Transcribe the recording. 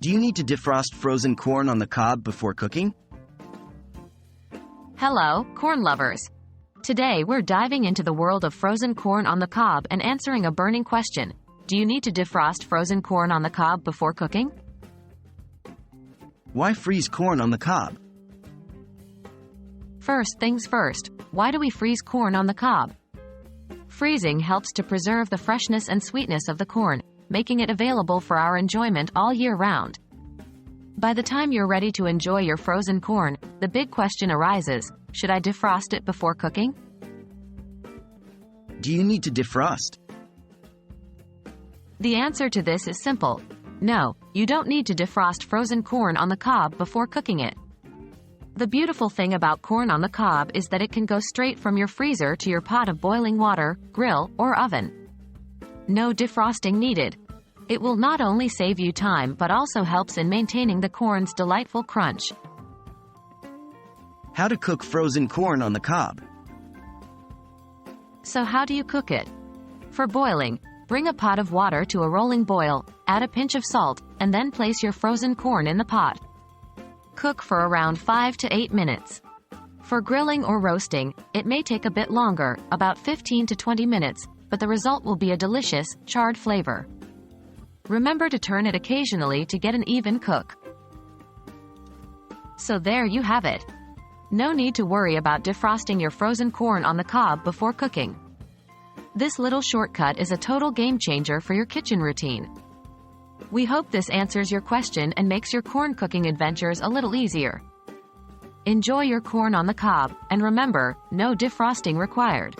Do you need to defrost frozen corn on the cob before cooking? Hello, corn lovers. Today we're diving into the world of frozen corn on the cob and answering a burning question. Do you need to defrost frozen corn on the cob before cooking? Why freeze corn on the cob? First things first, why do we freeze corn on the cob? Freezing helps to preserve the freshness and sweetness of the corn, making it available for our enjoyment all year round. By the time you're ready to enjoy your frozen corn, the big question arises, should I defrost it before cooking? Do you need to defrost? The answer to this is simple. No, you don't need to defrost frozen corn on the cob before cooking it. The beautiful thing about corn on the cob is that it can go straight from your freezer to your pot of boiling water, grill, or oven. No defrosting needed. It will not only save you time but also helps in maintaining the corn's delightful crunch. How to cook frozen corn on the cob? So how do you cook it? For boiling, bring a pot of water to a rolling boil, add a pinch of salt, and then place your frozen corn in the pot. Cook for around 5 to 8 minutes. For grilling or roasting, it may take a bit longer, about 15 to 20 minutes, but the result will be a delicious, charred flavor. Remember to turn it occasionally to get an even cook. So there you have it. No need to worry about defrosting your frozen corn on the cob before cooking. This little shortcut is a total game changer for your kitchen routine. We hope this answers your question and makes your corn cooking adventures a little easier. Enjoy your corn on the cob, and remember, no defrosting required.